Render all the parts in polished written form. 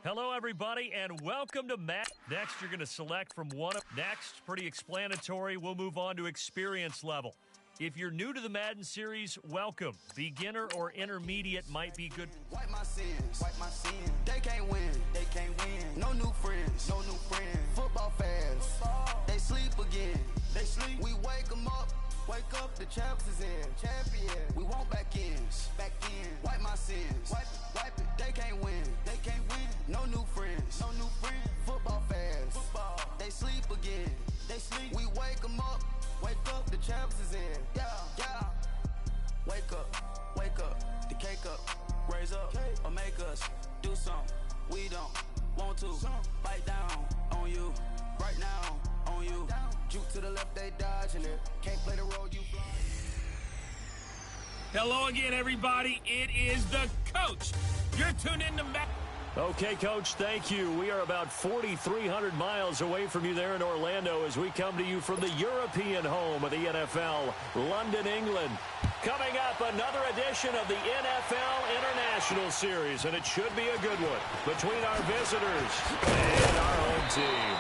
Hello, everybody, and welcome to Madden. Next, you're going to select from one of... Next, pretty explanatory, we'll move on to experience level. If you're new to the Madden series, welcome. Beginner or intermediate might be good. Wipe my sins, They can't win, No new friends, Football fans, they sleep again. We wake them up, the champs is in. Champion, we want back ends, Wipe my sins, wipe it. They can't win, No new friends, Football fans, they sleep again. We wake them up, the champs is in. Yeah. Wake up, the cake up, raise up, or make us do something we don't want to. Bite down on you, right now on you. Juke to the left, they dodging it. Can't play the role you fly. Hello again, everybody. It is the coach. You're tuned in to Okay, Coach, thank you. We are about 4,300 miles away from you there in Orlando as we come to you from the European home of the NFL, London, England. Coming up, another edition of the NFL International Series, and it should be a good one between our visitors and our home team.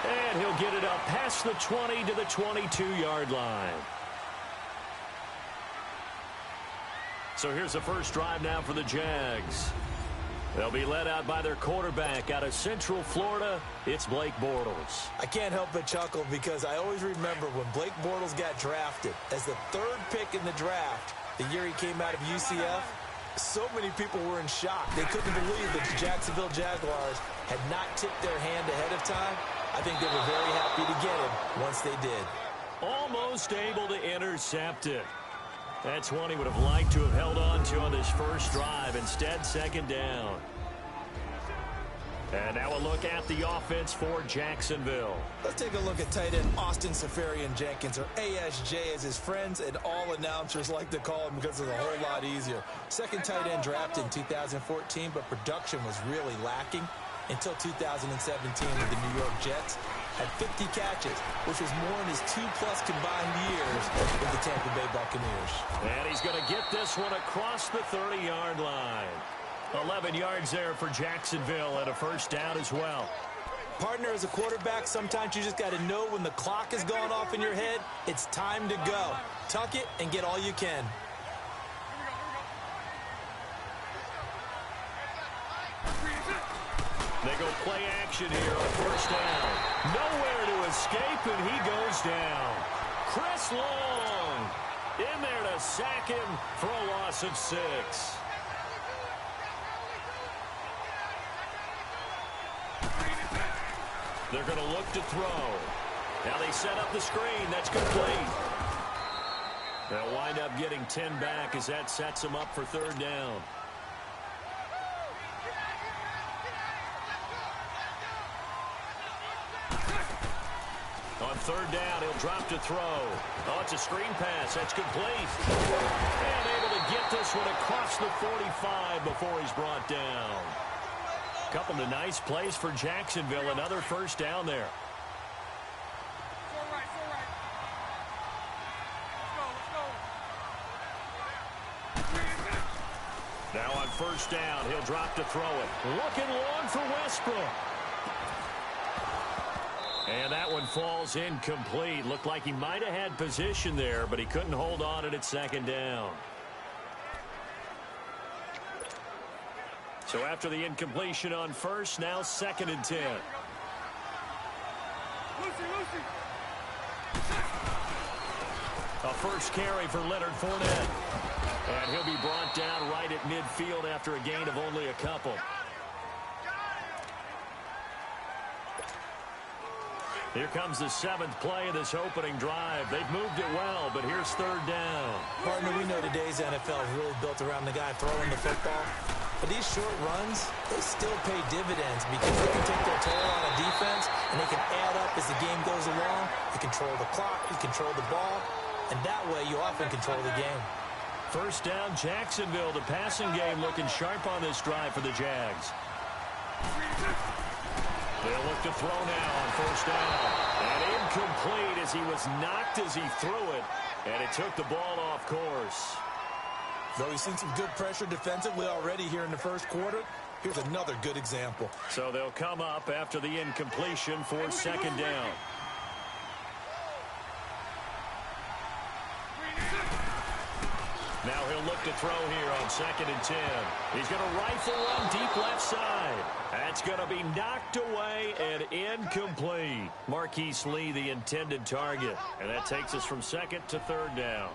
And he'll get it up past the 20 to the 22-yard line. So here's the first drive now for the Jags. They'll be led out by their quarterback out of Central Florida. It's Blake Bortles. I can't help but chuckle because I always remember when Blake Bortles got drafted as the third pick in the draft, the year he came out of UCF. So many people were in shock. They couldn't believe that the Jacksonville Jaguars had not tipped their hand ahead of time. I think they were very happy to get him once they did. Almost able to intercept it. That's one he would have liked to have held on to on this first drive. Instead, second down. And now a look at the offense for Jacksonville. Let's take a look at tight end Austin Safarian-Jenkins, or ASJ as his friends and all announcers like to call him because it's a whole lot easier. Second tight end drafted in 2014, but production was really lacking until 2017 with the New York Jets. Had 50 catches, which was more in his 2+ combined years with the Tampa Bay Buccaneers. And he's going to get this one across the 30-yard line. 11 yards there for Jacksonville and a first down as well. Partner, as a quarterback, sometimes you just got to know when the clock is going off in your head, it's time to go. Tuck it and get all you can. They go play action here on first down. Nowhere to escape, and he goes down. Chris Long in there to sack him for a loss of 6. They're going to look to throw. Now they set up the screen. That's complete. They'll wind up getting 10 back as that sets them up for third down. On third down, he'll drop to throw. Oh, it's a screen pass. That's complete. And able to get this one across the 45 before he's brought down. Couple of nice plays for Jacksonville. Another first down there. Now on first down, he'll drop to throw it. Looking long for Westbrook. And that one falls incomplete. Looked like he might have had position there, but he couldn't hold on at second down. So after the incompletion on first, now 2nd and 10. A first carry for Leonard Fournette. And he'll be brought down right at midfield after a gain of only a couple. Here comes the 7th play of this opening drive. They've moved it well, but here's third down. Partner, we know today's NFL is really built around the guy throwing the football. But these short runs, they still pay dividends because they can take their toll on a defense and they can add up as the game goes along. You control the clock, you control the ball, and that way you often control the game. First down, Jacksonville. The passing game looking sharp on this drive for the Jags. They'll look to throw now on first down. And incomplete as he was knocked as he threw it. And it took the ball off course. Though he's seen some good pressure defensively already here in the first quarter, here's another good example. So they'll come up after the incompletion for second down. Now he'll look to throw here on 2nd and 10. He's going to rifle one deep left side. That's going to be knocked away and incomplete. Marquise Lee, the intended target. And that takes us from 2nd to 3rd down.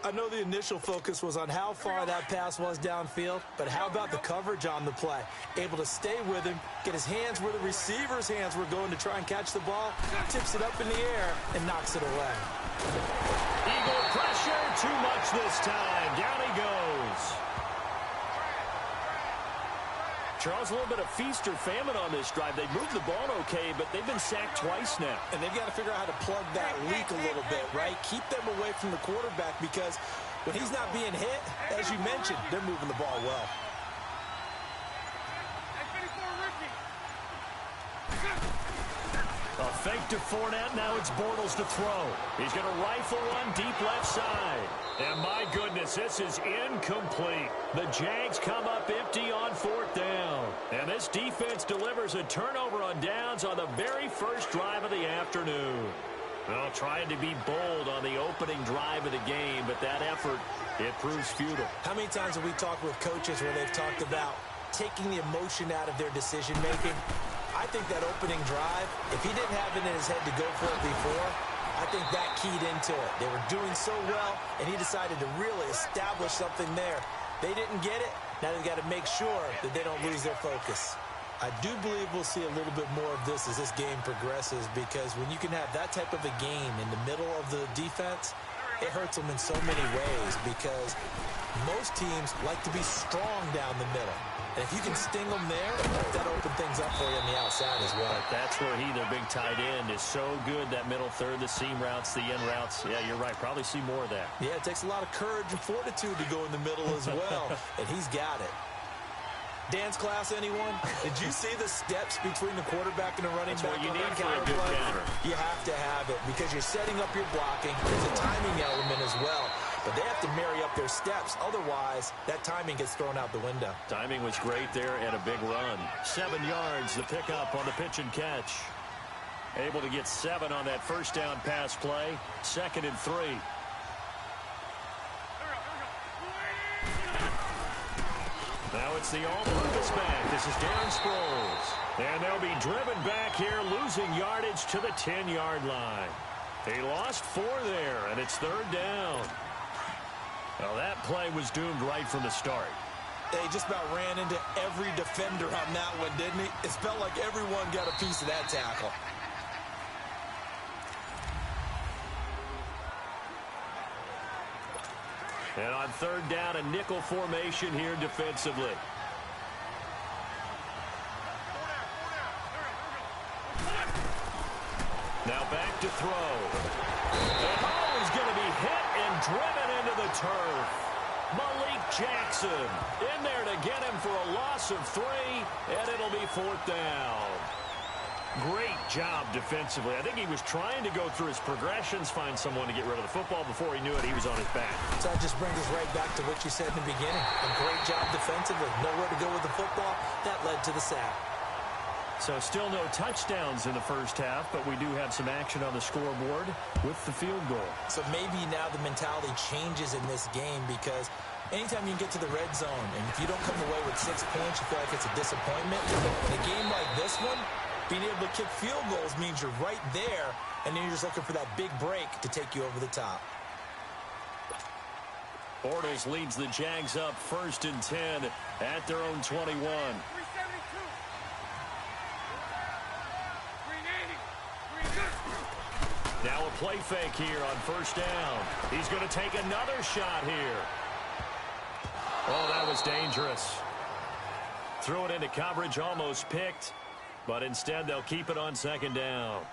I know the initial focus was on how far that pass was downfield, but how about the coverage on the play? Able to stay with him, get his hands where the receiver's hands were going to try and catch the ball, tips it up in the air, and knocks it away. Eagle pressure, too much this time. Down he goes. Charles, a little bit of feast or famine on this drive. They moved the ball okay, but they've been sacked twice now. And they've got to figure out how to plug that leak a little bit, right? Keep them away from the quarterback because when he's not being hit, as you mentioned, they're moving the ball well. A fake to Fournette. Now it's Bortles to throw. He's going to rifle one deep left side. And my goodness, this is incomplete. The Jags come up empty on 4th down. And this defense delivers a turnover on downs on the very first drive of the afternoon. Well, trying to be bold on the opening drive of the game, but that effort, it proves futile. How many times have we talked with coaches where they've talked about taking the emotion out of their decision-making? I think that opening drive, if he didn't have it in his head to go for it before, I think that keyed into it. They were doing so well, and he decided to really establish something there. They didn't get it. Now they've got to make sure that they don't lose their focus. I do believe we'll see a little bit more of this as this game progresses because when you can have that type of a game in the middle of the defense, it hurts them in so many ways because most teams like to be strong down the middle. And if you can sting them there, that'll open things up for you on the outside as well. But that's where their big tight end, is so good, that middle third, the seam routes, the end routes. Yeah, you're right. Probably see more of that. Yeah, it takes a lot of courage and fortitude to go in the middle as well, and he's got it. Dance class, anyone? Did you see the steps between the quarterback and the running back? That's what you need for a a good counter. You have to have it because you're setting up your blocking. There's a timing element as well. But they have to marry up their steps. Otherwise, that timing gets thrown out the window. Timing was great there and a big run. 7 yards, the pickup on the pitch and catch. Able to get 7 on that first down pass play. 2nd and 3. Now it's the all-purpose back. This is Darren Sproles. And they'll be driven back here, losing yardage to the 10-yard line. He lost 4 there, and it's 3rd down. Well, that play was doomed right from the start. They just about ran into every defender on that one, didn't he? It felt like everyone got a piece of that tackle. And on 3rd down, a nickel formation here defensively. Now back to throw. And he's going to be hit and driven into the turf. Malik Jackson in there to get him for a loss of 3, and it'll be 4th down. Great job defensively. I think he was trying to go through his progressions, find someone to get rid of the football. Before he knew it, he was on his back. So that just brings us right back to what you said in the beginning. A great job defensively. Nowhere to go with the football. That led to the sack. So still no touchdowns in the first half, but we do have some action on the scoreboard with the field goal. So maybe now the mentality changes in this game because anytime you can get to the red zone, and if you don't come away with 6 points, you feel like it's a disappointment. In a game like this one, being able to kick field goals means you're right there, and then you're just looking for that big break to take you over the top. Bortles leads the Jags up 1st and 10 at their own 21. Now a play fake here on 1st down. He's going to take another shot here. Oh, that was dangerous. Threw it into coverage, almost picked. But instead, they'll keep it on 2nd down.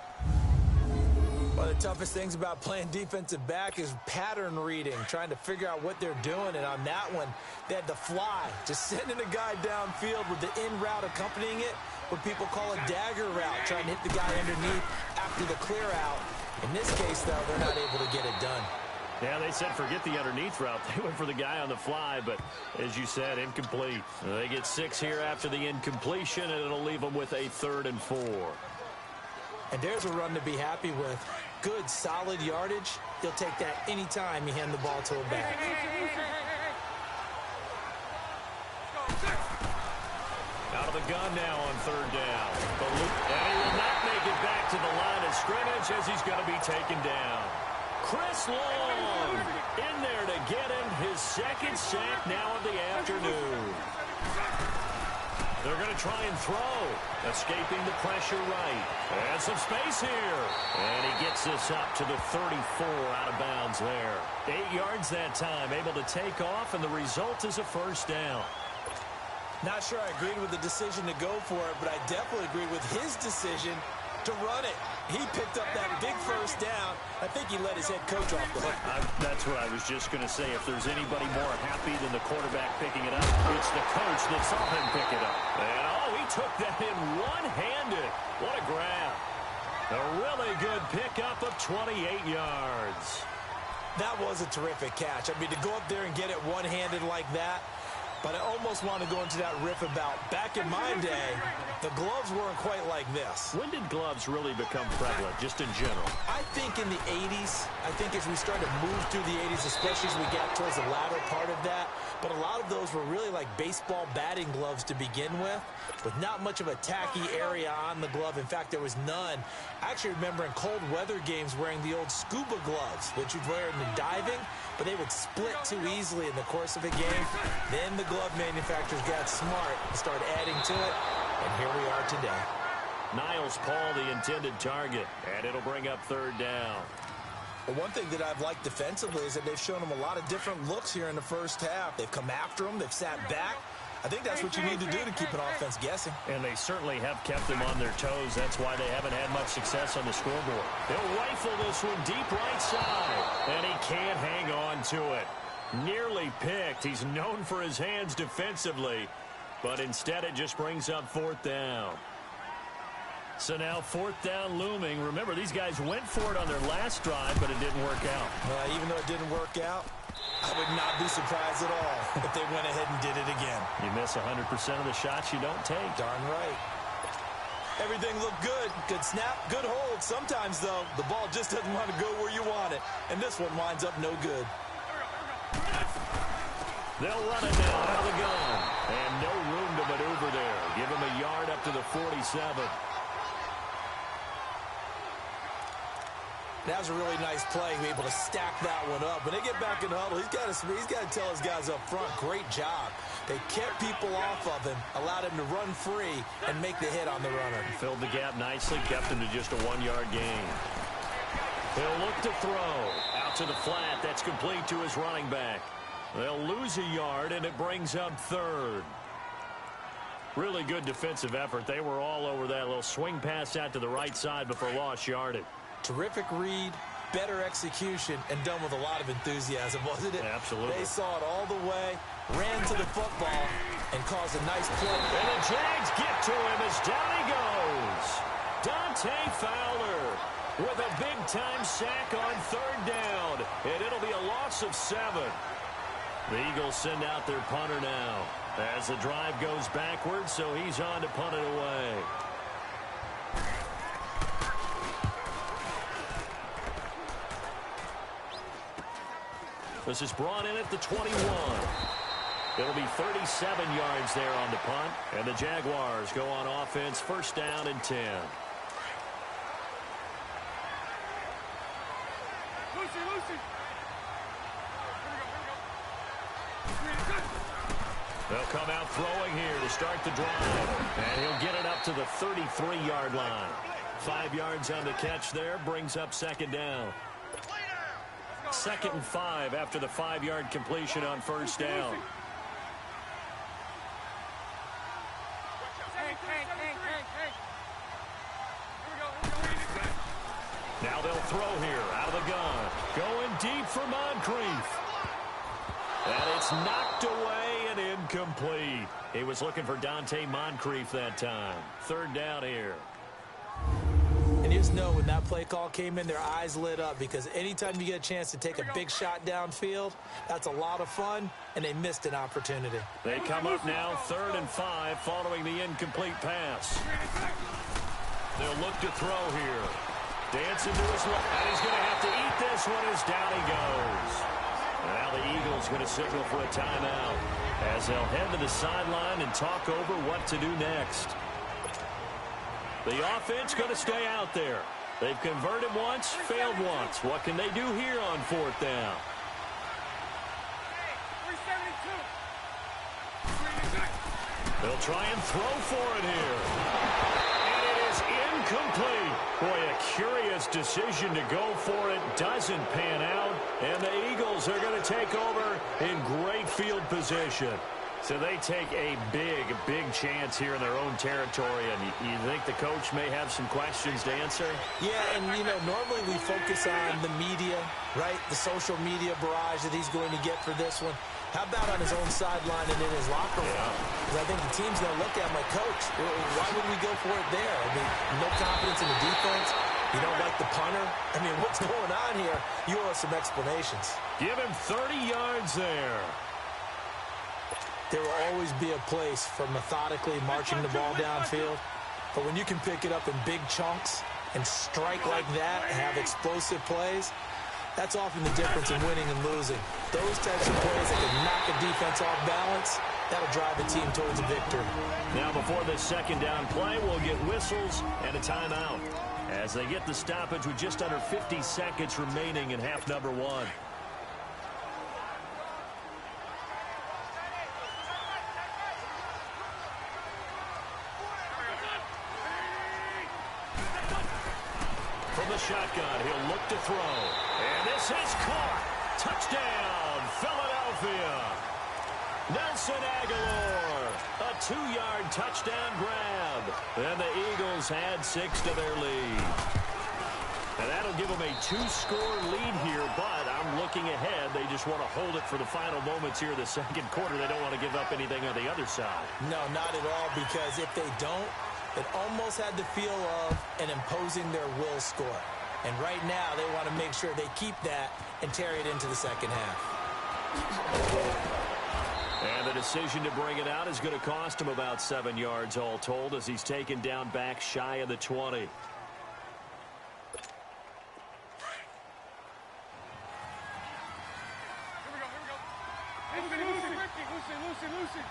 One of the toughest things about playing defensive back is pattern reading, trying to figure out what they're doing. And on that one, they had to fly, just sending a guy downfield with the in route accompanying it, what people call a dagger route, trying to hit the guy underneath after the clear out. In this case, though, they're not able to get it done. Yeah, they said forget the underneath route. They went for the guy on the fly, but as you said, incomplete. They get 6 here after the incompletion, and it'll leave them with a 3rd and 4. And there's a run to be happy with. Good, solid yardage. He'll take that anytime you hand the ball to him back. Out of the gun now on 3rd down. And he will not make it back to the line of scrimmage as he's going to be taken down. Chris Long in there to get him his 2nd sack now of the afternoon. They're going to try and throw. Escaping the pressure right. And some space here. And he gets this up to the 34 out of bounds there. 8 yards that time. Able to take off, and the result is a 1st down. Not sure I agreed with the decision to go for it, but I definitely agree with his decision to run it. He picked up that big 1st down. I think he let his head coach off the hook. That's what I was just going to say. If there's anybody more happy than the quarterback picking it up, it's the coach that saw him pick it up. And, he took that in one-handed. What a grab. A really good pickup of 28 yards. That was a terrific catch. I mean, to go up there and get it one-handed like that, but I almost want to go into that riff about back in my day, the gloves weren't quite like this. When did gloves really become prevalent, just in general? I think in the 80s. I think as we started to move through the 80s, especially as we got towards the latter part of that. But a lot of those were really like baseball batting gloves to begin with not much of a tacky area on the glove. In fact, there was none. I actually remember in cold weather games wearing the old scuba gloves that you'd wear in the diving, but they would split too easily in the course of a game. Then the glove manufacturers got smart and started adding to it, and here we are today. Niles Paul, the intended target, and it'll bring up 3rd down. Well, one thing that I've liked defensively is that they've shown them a lot of different looks here in the 1st half. They've come after them. They've sat back. I think that's what you need to do to keep an offense guessing. And they certainly have kept them on their toes. That's why they haven't had much success on the scoreboard. They'll rifle this one deep right side, and he can't hang on to it. Nearly picked. He's known for his hands defensively, but instead it just brings up 4th down. So now 4th down looming. Remember, these guys went for it on their last drive, but it didn't work out. Even though it didn't work out, I would not be surprised at all if they went ahead and did it again. You miss 100% of the shots you don't take. Darn right. Everything looked good. Good snap, good hold. Sometimes, though, the ball just doesn't want to go where you want it. And this one winds up no good. They'll run it now out of the gun. And no room to maneuver there. Give him a yard up to the 47. That was a really nice play, able to stack that one up. When they get back in the huddle, he's got to tell his guys up front, great job. They kept people off of him, allowed him to run free, and make the hit on the runner. Filled the gap nicely, kept him to just a 1-yard gain. He'll look to throw. Out to the flat, that's complete to his running back. They'll lose a yard, and it brings up 3rd. Really good defensive effort. They were all over that little swing pass out to the right side before lost yardage. Terrific read, better execution, and done with a lot of enthusiasm, wasn't it? Absolutely. They saw it all the way, ran to the football, and caused a nice play. And the Jags get to him as down he goes. Dante Fowler with a big-time sack on 3rd down, and it'll be a loss of 7. The Eagles send out their punter now as the drive goes backwards, so he's on to punt it away. This is brought in at the 21. It'll be 37 yards there on the punt, and the Jaguars go on offense, 1st down and 10. They'll come out throwing here to start the drive, and he'll get it up to the 33-yard line. 5 yards on the catch there, brings up 2nd down. 2nd and 5 after the 5-yard completion on 1st down. Now they'll throw here out of the gun. Going deep for Moncrief. And it's knocked away and incomplete. He was looking for Dante Moncrief that time. 3rd down here. And you just know when that play call came in, their eyes lit up, because anytime you get a chance to take a big shot downfield, that's a lot of fun, and they missed an opportunity. They come up now 3rd and 5 following the incomplete pass. They'll look to throw here. Dancing to his left, and he's going to have to eat this one as down he goes. And now the Eagles going to signal for a timeout as they'll head to the sideline and talk over what to do next. The offense going to stay out there. They've converted once, failed once. What can they do here on 4th down? They'll try and throw for it here. And it is incomplete. Boy, a curious decision to go for it. Doesn't pan out. And the Eagles are going to take over in great field position. So they take a big chance here in their own territory, and you think the coach may have some questions to answer? Yeah, and, you know, normally we focus on the media, right? The social media barrage that he's going to get for this one. How about on his own sideline and in his locker room? Because I think the team's going to look at him like, Coach, why would we go for it there? I mean, no confidence in the defense. You don't like the punter? I mean, what's going on here? You owe us some explanations. Give him 30 yards there. There will always be a place for methodically marching the ball downfield. But when you can pick it up in big chunks and strike like that and have explosive plays, that's often the difference in winning and losing. Those types of plays that can knock a defense off balance, that'll drive a team towards a victory. Now before this 2nd down play, we'll get whistles and a timeout as they get the stoppage with just under 50 seconds remaining in half number 1. From the shotgun, he'll look to throw. And this is caught. Touchdown, Philadelphia. Nelson Aguilar, a 2-yard touchdown grab. And the Eagles add 6 to their lead. And that'll give them a 2-score lead here, but I'm looking ahead. They just want to hold it for the final moments here in the 2nd quarter. They don't want to give up anything on the other side. No, not at all, because if they don't, it almost had the feel of an imposing their will score. And right now, they want to make sure they keep that and carry it into the 2nd half. And the decision to bring it out is going to cost him about 7 yards all told as he's taken down back shy of the 20. Here we go. Lucy.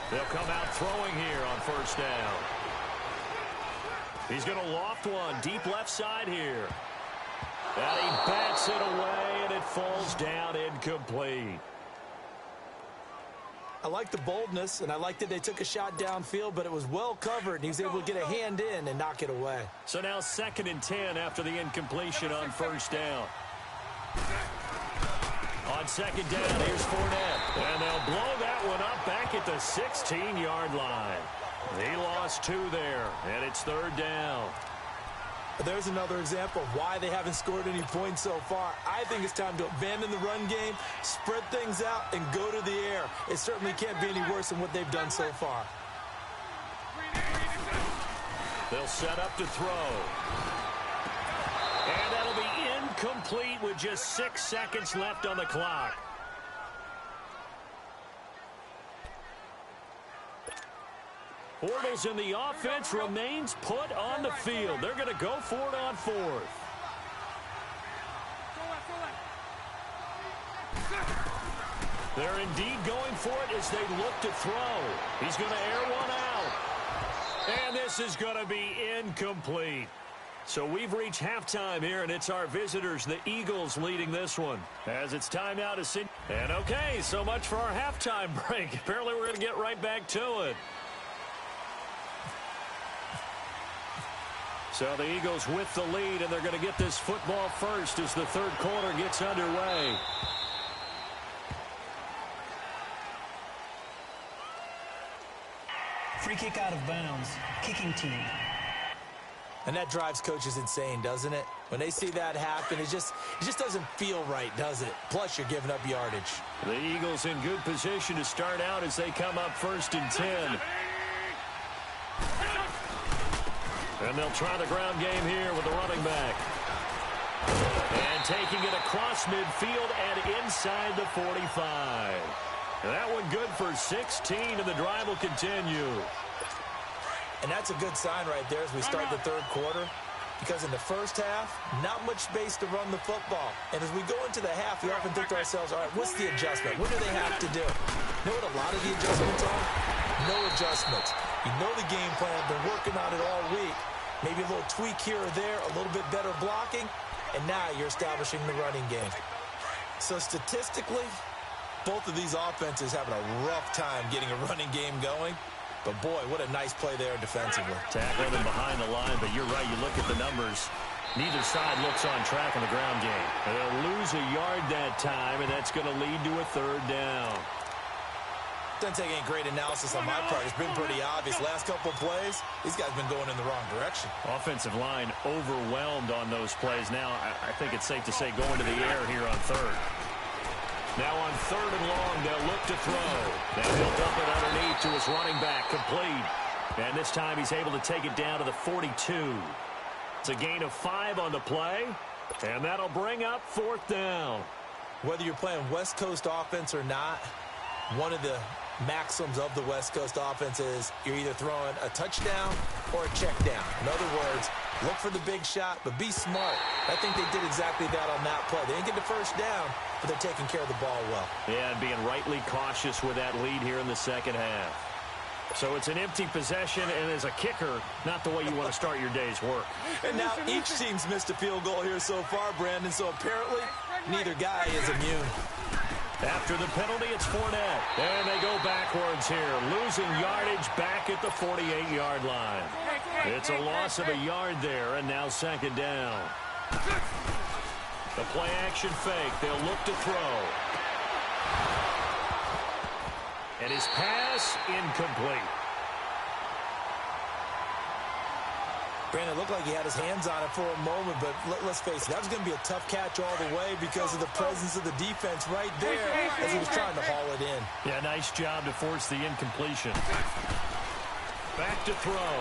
They'll come out throwing here on 1st down. He's going to loft one deep left side here. And he bats it away, and it falls down incomplete. I like the boldness, and I like that they took a shot downfield, but it was well covered, and he was able to get a hand in and knock it away. So now 2nd and 10 after the incompletion on 1st down. On 2nd down, here's Fournette. And they'll blow that one up back at the 16-yard line. He lost 2 there, and it's 3rd down. There's another example of why they haven't scored any points so far. I think it's time to abandon the run game, spread things out, and go to the air. It certainly can't be any worse than what they've done so far. They'll set up to throw. And that'll be incomplete with just 6 seconds left on the clock. Bortles in the offense remains put on the field. They're going to go for it on 4th. They're indeed going for it as they look to throw. He's going to air one out. And this is going to be incomplete. So we've reached halftime here, and it's our visitors, the Eagles, leading this one. As it's time now to sit. And okay, so much for our halftime break. Apparently we're going to get right back to it. So the Eagles with the lead, and they're going to get this football first as the 3rd quarter gets underway. Free kick out of bounds. Kicking team. And that drives coaches insane, doesn't it? When they see that happen, it just doesn't feel right, does it? Plus, you're giving up yardage. The Eagles in good position to start out as they come up 1st and 10. And they'll try the ground game here with the running back. And taking it across midfield and inside the 45. That one good for 16, and the drive will continue. And that's a good sign right there as we start the third quarter. Because in the first half, not much space to run the football. And as we go into the half, we often think to ourselves, all right, what's the adjustment? What do they have to do? You know what a lot of the adjustments are? No adjustments. You know the game plan, been working on it all week. Maybe a little tweak here or there, a little bit better blocking, and now you're establishing the running game. So statistically, both of these offenses having a rough time getting a running game going. But, boy, what a nice play there defensively. Tackling them behind the line, but you're right. You look at the numbers. Neither side looks on track in the ground game. And they'll lose a yard that time, and that's going to lead to a third down. Doesn't take any great analysis on my part. It's been pretty obvious. Last couple of plays, these guys have been going in the wrong direction. Offensive line overwhelmed on those plays. Now, I think it's safe to say going to the air here on third. Now on third and long, they'll look to throw. Then he'll dump it underneath to his running back, complete. And this time he's able to take it down to the 42. It's a gain of 5 on the play, and that'll bring up fourth down. Whether you're playing West Coast offense or not, one of the maxims of the West Coast offense is you're either throwing a touchdown or a check down. In other words, look for the big shot, but be smart. I think they did exactly that on that play. They didn't get the first down, but they're taking care of the ball well. Yeah, and being rightly cautious with that lead here in the second half. So it's an empty possession, and as a kicker, not the way you want to start your day's work. And now each team's missed a field goal here so far, Brandon, so apparently neither guy is immune. After the penalty, it's Fournette. And they go backwards here, losing yardage back at the 48-yard line. It's a loss of a yard there, and now second down. The play-action fake. They'll look to throw. And his pass, incomplete. Brandon, it looked like he had his hands on it for a moment, but let's face it, that was going to be a tough catch all the way because of the presence of the defense right there as he was trying to haul it in. Yeah, nice job to force the incompletion. Back to throw.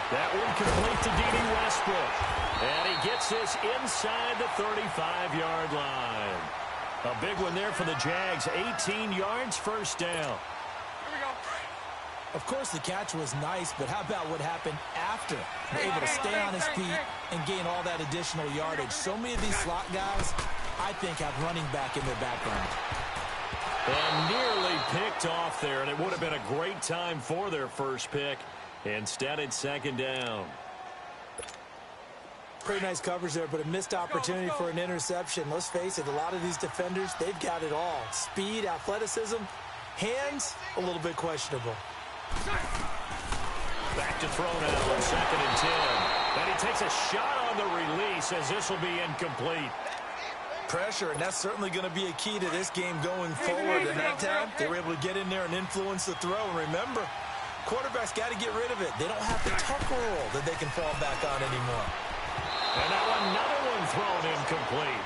That one complete to D.D. Westbrook. And he gets this inside the 35-yard line. A big one there for the Jags. 18 yards, first down. Of course, the catch was nice, but how about what happened after? Able to stay on his feet and gain all that additional yardage. So many of these slot guys, I think, have running back in their background. And nearly picked off there, and it would have been a great time for their first pick. Instead, it's second down. Pretty nice coverage there, but a missed opportunity for an interception. Let's face it, a lot of these defenders, they've got it all. Speed, athleticism, hands, a little bit questionable. Back to throw now on second and 10. And he takes a shot on the release as this will be incomplete. Pressure, and that's certainly going to be a key to this game going forward. And that time, they were able to get in there and influence the throw. And remember, quarterbacks got to get rid of it. They don't have the tuck roll that they can fall back on anymore. And now another one thrown incomplete.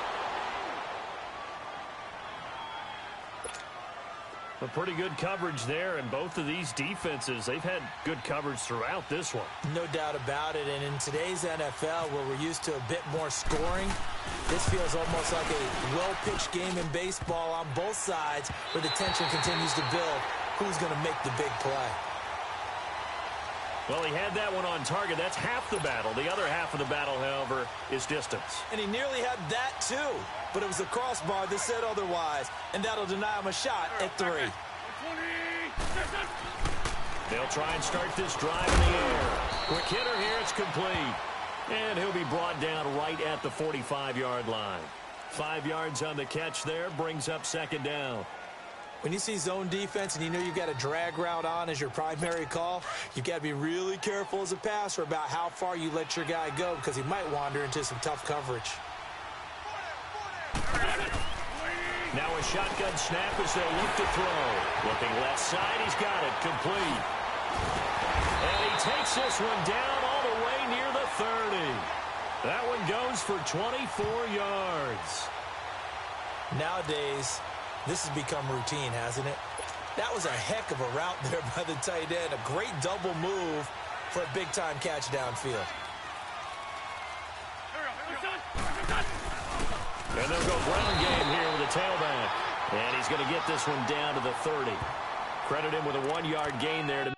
A pretty good coverage there, and both of these defenses, they've had good coverage throughout this one. No doubt about it, and in today's NFL, where we're used to a bit more scoring, this feels almost like a well-pitched game in baseball on both sides, where the tension continues to build. Who's going to make the big play? Well, he had that one on target. That's half the battle. The other half of the battle, however, is distance. And he nearly had that, too. But it was a crossbar that said otherwise. And that'll deny him a shot at 3. They'll try and start this drive in the air. Quick hitter here. It's complete. And he'll be brought down right at the 45-yard line. 5 yards on the catch there. Brings up second down. When you see zone defense and you know you've got a drag route on as your primary call, you've got to be really careful as a passer about how far you let your guy go because he might wander into some tough coverage. Now a shotgun snap as they'll look to throw. Looking left side, he's got it, complete. And he takes this one down all the way near the 30. That one goes for 24 yards. Nowadays, this has become routine, hasn't it? That was a heck of a route there by the tight end. A great double move. for a big-time catch downfield. And they'll go ground game here with a tailback. And he's going to get this one down to the 30. Credit him with a 1-yard gain there.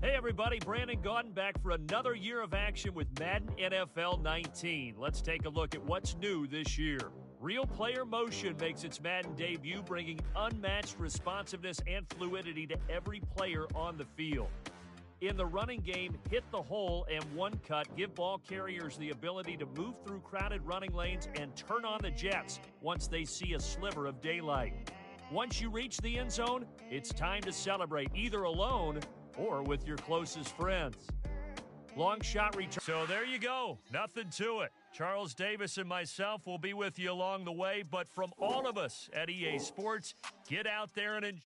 Hey everybody, Brandon Gaudin back for another year of action with Madden NFL 19. Let's take a look at what's new this year. Real player motion makes its Madden debut, bringing unmatched responsiveness and fluidity to every player on the field. In the running game, hit the hole and one cut give ball carriers the ability to move through crowded running lanes and turn on the jets once they see a sliver of daylight. Once you reach the end zone, it's time to celebrate either alone or with your closest friends. Long shot return. So there you go. Nothing to it. Charles Davis and myself will be with you along the way, but from all of us at EA Sports, get out there and enjoy.